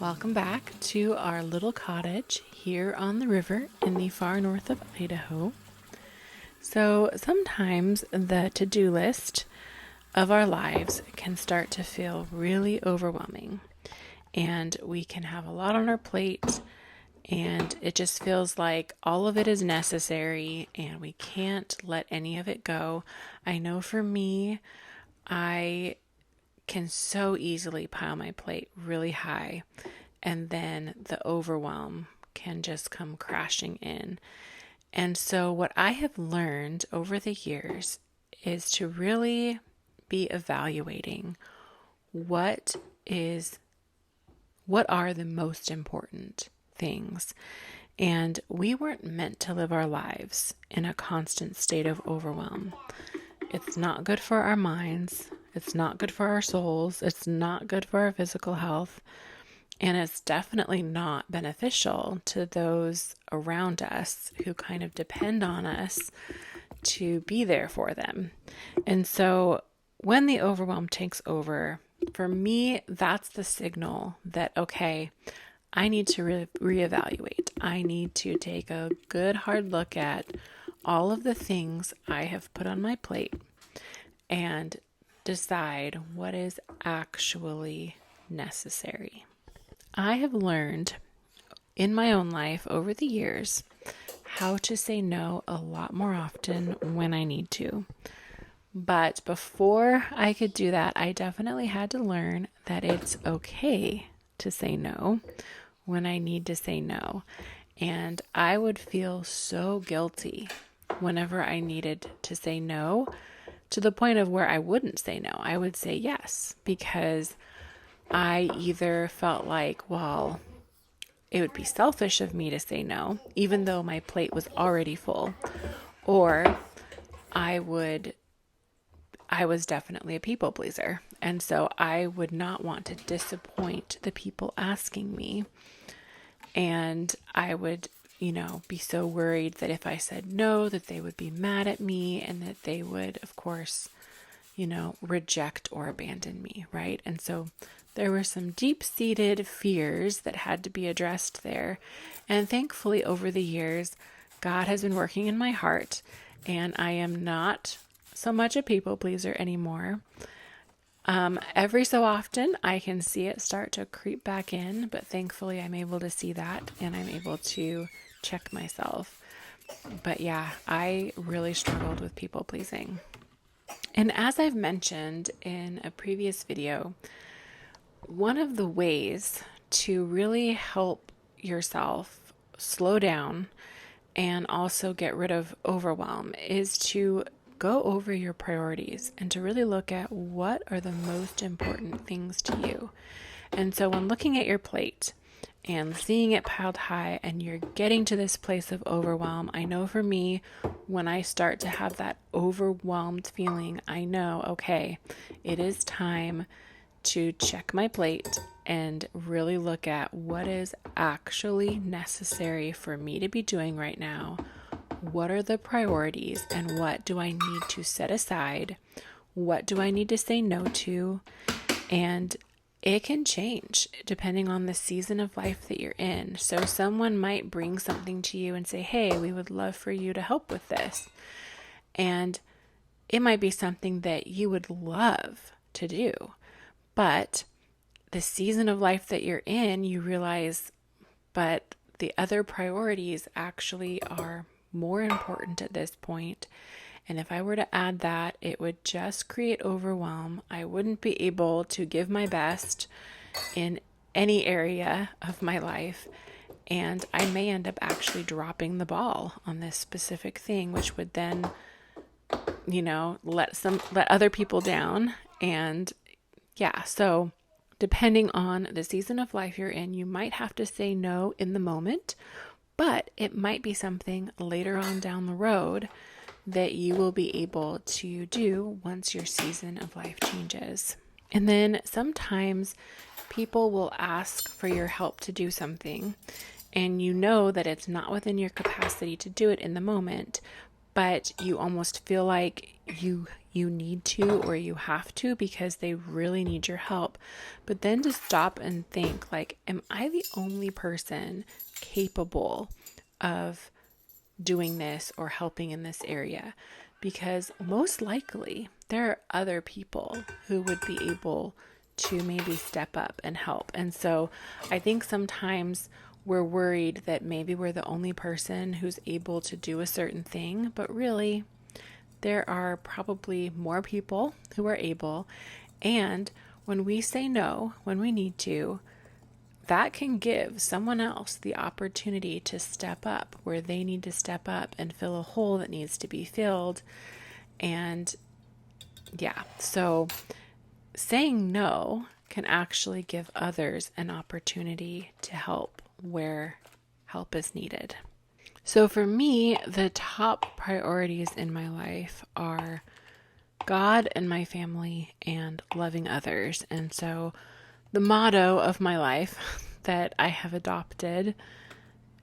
Welcome back to our little cottage here on the river in the far north of Idaho. So sometimes the to-do list of our lives can start to feel really overwhelming, and we can have a lot on our plate, and it just feels like all of it is necessary and we can't let any of it go. I know for me, I can so easily pile my plate really high, and then the overwhelm can just come crashing in. And so what I have learned over the years is to really be evaluating what are the most important things. And we weren't meant to live our lives in a constant state of overwhelm. It's not good for our minds. It's not good for our souls. It's not good for our physical health. And it's definitely not beneficial to those around us who kind of depend on us to be there for them. And so when the overwhelm takes over, for me, that's the signal that, okay, I need to reevaluate. I need to take a good hard look at all of the things I have put on my plate and decide what is actually necessary. I have learned in my own life over the years how to say no a lot more often when I need to. But before I could do that, I definitely had to learn that it's okay to say no when I need to say no. And I would feel so guilty whenever I needed to say no, to the point of where I wouldn't say no. I would say yes, because I either felt like, well, it would be selfish of me to say no, even though my plate was already full, or I was definitely a people pleaser. And so I would not want to disappoint the people asking me. And I would, be so worried that if I said no, that they would be mad at me and that they would, of course, reject or abandon me, right? And so there were some deep-seated fears that had to be addressed there. And thankfully, over the years, God has been working in my heart, and I am not so much a people pleaser anymore. Every so often, I can see it start to creep back in, but thankfully, I'm able to see that, and I'm able to check myself. But yeah, I really struggled with people pleasing. And as I've mentioned in a previous video, one of the ways to really help yourself slow down and also get rid of overwhelm is to go over your priorities and to really look at what are the most important things to you. And so when looking at your plate and seeing it piled high and you're getting to this place of overwhelm, I know for me, when I start to have that overwhelmed feeling, I know, okay, it is time to check my plate and really look at what is actually necessary for me to be doing right now. What are the priorities and what do I need to set aside? What do I need to say no to? And it can change depending on the season of life that you're in. So someone might bring something to you and say, hey, we would love for you to help with this. And it might be something that you would love to do. But the season of life that you're in, you realize, but the other priorities actually are more important at this point. And if I were to add that, it would just create overwhelm. I wouldn't be able to give my best in any area of my life. And I may end up actually dropping the ball on this specific thing, which would then, let other people down. And yeah, so depending on the season of life you're in, you might have to say no in the moment, but it might be something later on down the road that you will be able to do once your season of life changes. And then sometimes people will ask for your help to do something, and you know that it's not within your capacity to do it in the moment, but you almost feel like you need to or you have to because they really need your help. But then to stop and think, like, am I the only person capable of doing this or helping in this area? Because most likely there are other people who would be able to maybe step up and help. And so I think sometimes we're worried that maybe we're the only person who's able to do a certain thing, but really there are probably more people who are able. And when we say no, when we need to, that can give someone else the opportunity to step up where they need to step up and fill a hole that needs to be filled. And yeah, so saying no can actually give others an opportunity to help where help is needed. So for me, the top priorities in my life are God and my family and loving others. And so the motto of my life that I have adopted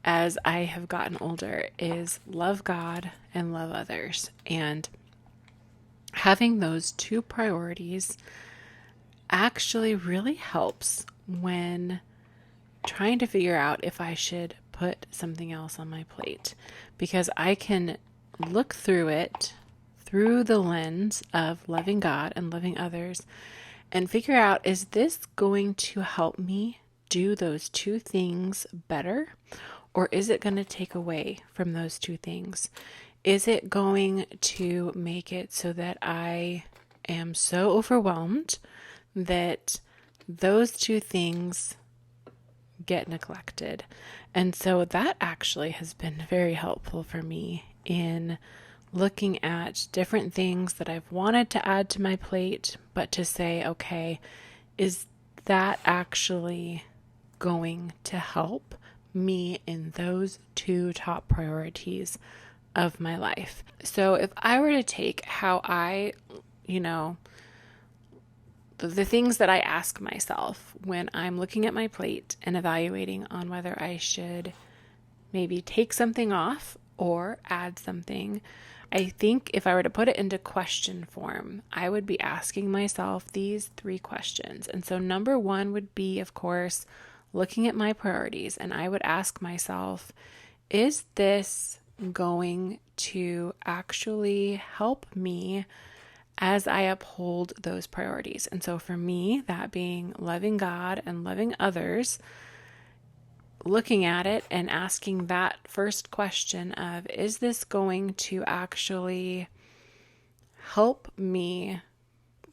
as I have gotten older is love God and love others. And having those two priorities actually really helps when trying to figure out if I should put something else on my plate, because I can look through it through the lens of loving God and loving others and figure out, is this going to help me do those two things better? Or is it going to take away from those two things? Is it going to make it so that I am so overwhelmed that those two things get neglected? And so that actually has been very helpful for me in looking at different things that I've wanted to add to my plate, but to say, okay, is that actually going to help me in those two top priorities of my life? So if I were to take how I, the things that I ask myself when I'm looking at my plate and evaluating on whether I should maybe take something off or add something, I think if I were to put it into question form, I would be asking myself these three questions. And so number one would be, of course, looking at my priorities. And I would ask myself, is this going to actually help me as I uphold those priorities? And so for me, that being loving God and loving others, looking at it and asking that first question of, is this going to actually help me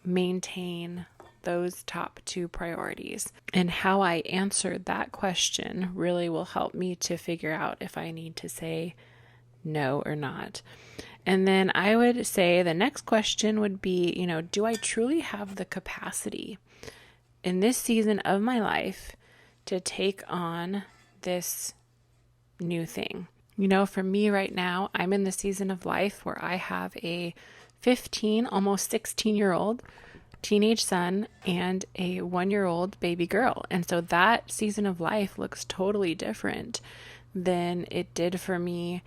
maintain those top two priorities? And how I answered that question really will help me to figure out if I need to say no or not. And then I would say the next question would be, do I truly have the capacity in this season of my life to take on this new thing? For me right now, I'm in the season of life where I have a 15, almost 16-year-old teenage son and a 1-year-old baby girl. And so that season of life looks totally different than it did for me,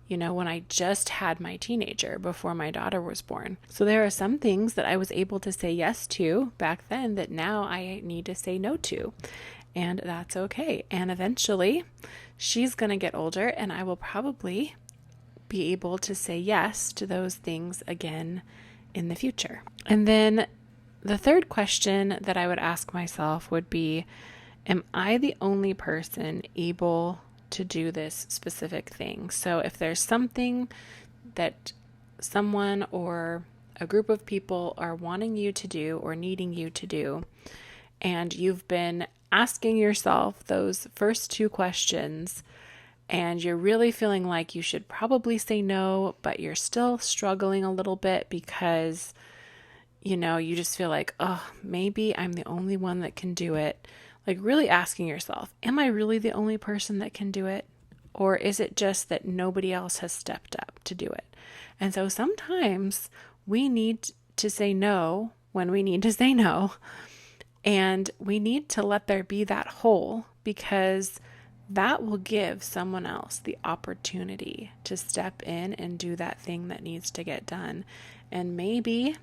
when I just had my teenager before my daughter was born. So there are some things that I was able to say yes to back then that now I need to say no to. And that's okay. And eventually she's going to get older and I will probably be able to say yes to those things again in the future. And then the third question that I would ask myself would be, am I the only person able to do this specific thing? So if there's something that someone or a group of people are wanting you to do or needing you to do, and you've been asking yourself those first two questions, and you're really feeling like you should probably say no, but you're still struggling a little bit because, you just feel like, oh, maybe I'm the only one that can do it. Like really asking yourself, am I really the only person that can do it? Or is it just that nobody else has stepped up to do it? And so sometimes we need to say no when we need to say no. And we need to let there be that hole, because that will give someone else the opportunity to step in and do that thing that needs to get done. And maybe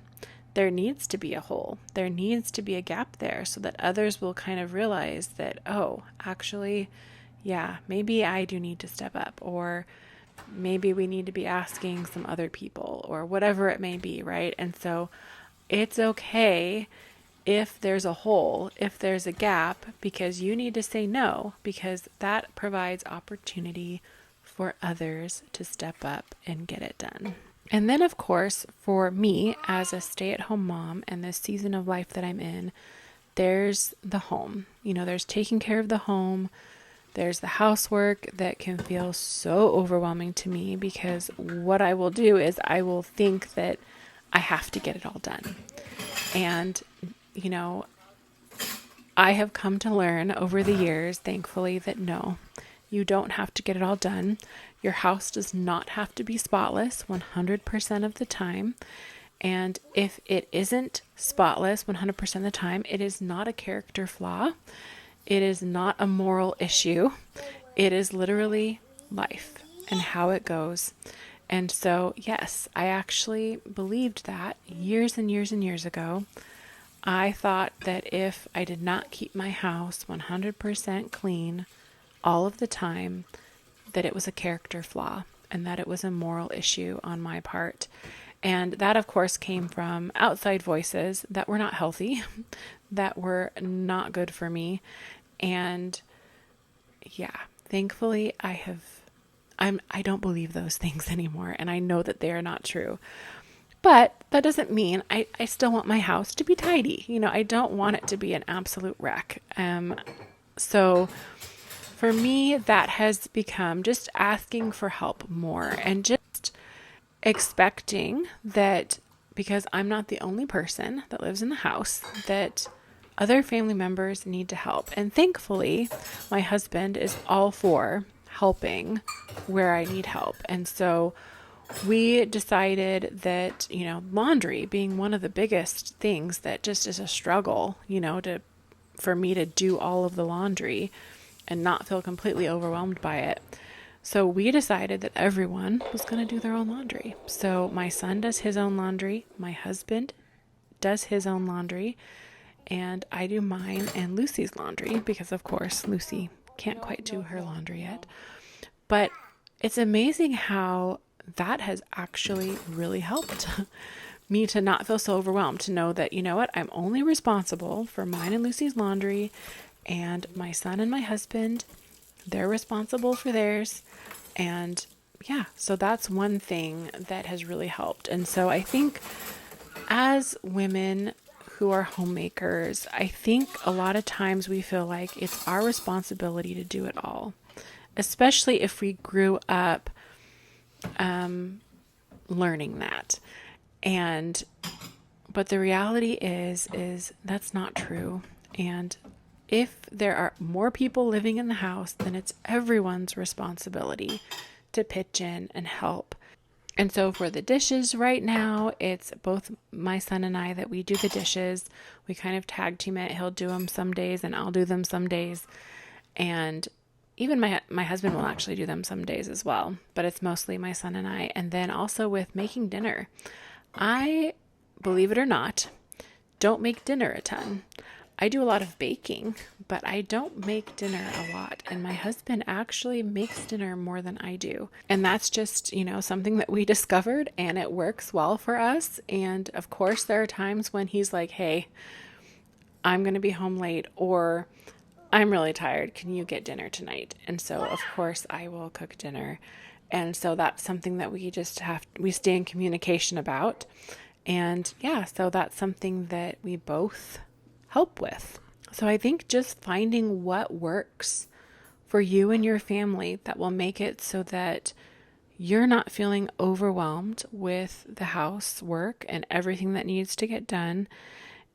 there needs to be a hole, there needs to be a gap there, so that others will kind of realize that, oh, actually, yeah, maybe I do need to step up, or maybe we need to be asking some other people, or whatever it may be, right? And so it's okay if there's a hole, if there's a gap, because you need to say no, because that provides opportunity for others to step up and get it done. And then, of course, for me as a stay-at-home mom and this season of life that I'm in, there's the home. There's taking care of the home. There's the housework that can feel so overwhelming to me, because what I will do is I will think that I have to get it all done. And I have come to learn over the years, thankfully, that no, you don't have to get it all done. Your house does not have to be spotless 100% of the time. And if it isn't spotless 100% of the time, it is not a character flaw. It is not a moral issue. It is literally life and how it goes. And so, yes, I actually believed that years and years and years ago. I thought that if I did not keep my house 100% clean all of the time, that it was a character flaw and that it was a moral issue on my part. And that, of course, came from outside voices that were not healthy, that were not good for me. And yeah, thankfully I don't believe those things anymore. And I know that they are not true. But that doesn't mean I still want my house to be tidy. I don't want it to be an absolute wreck. So for me, that has become just asking for help more and just expecting that, because I'm not the only person that lives in the house, that other family members need to help. And thankfully, my husband is all for helping where I need help. And so we decided that, laundry being one of the biggest things that just is a struggle, for me to do all of the laundry and not feel completely overwhelmed by it. So we decided that everyone was going to do their own laundry. So my son does his own laundry, my husband does his own laundry, and I do mine and Lucy's laundry, because of course Lucy can't quite do her laundry yet. But it's amazing how that has actually really helped me to not feel so overwhelmed, to know that, I'm only responsible for mine and Lucy's laundry, and my son and my husband, they're responsible for theirs. And yeah, so that's one thing that has really helped. And so I think as women who are homemakers, I think a lot of times we feel like it's our responsibility to do it all, especially if we grew up learning that. But the reality is that's not true. And if there are more people living in the house, then it's everyone's responsibility to pitch in and help. And so for the dishes right now, it's both my son and I that we do the dishes. We kind of tag team it. He'll do them some days and I'll do them some days. And even my husband will actually do them some days as well, but it's mostly my son and I. And then also with making dinner, I, believe it or not, don't make dinner a ton. I do a lot of baking, but I don't make dinner a lot. And my husband actually makes dinner more than I do. And that's just, something that we discovered, and it works well for us. And of course, there are times when he's like, hey, I'm going to be home late, or I'm really tired. Can you get dinner tonight? And so, of course, I will cook dinner. And so that's something that we stay in communication about. And yeah, so that's something that we both help with. So I think just finding what works for you and your family that will make it so that you're not feeling overwhelmed with the housework and everything that needs to get done,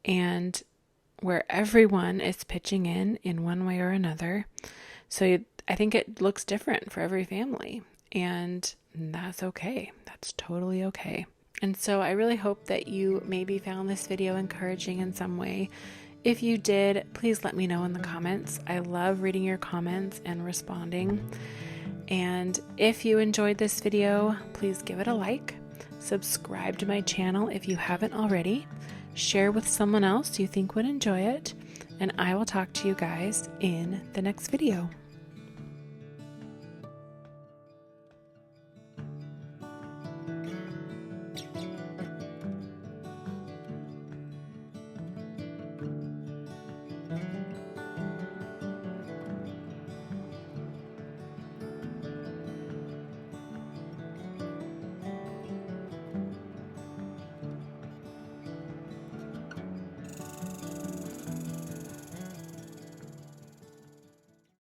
and where everyone is pitching in one way or another. So I think it looks different for every family, and that's okay. That's totally okay. And so I really hope that you maybe found this video encouraging in some way. If you did, please let me know in the comments. I love reading your comments and responding. And if you enjoyed this video, please give it a like, subscribe to my channel if you haven't already, share with someone else you think would enjoy it, and I will talk to you guys in the next video.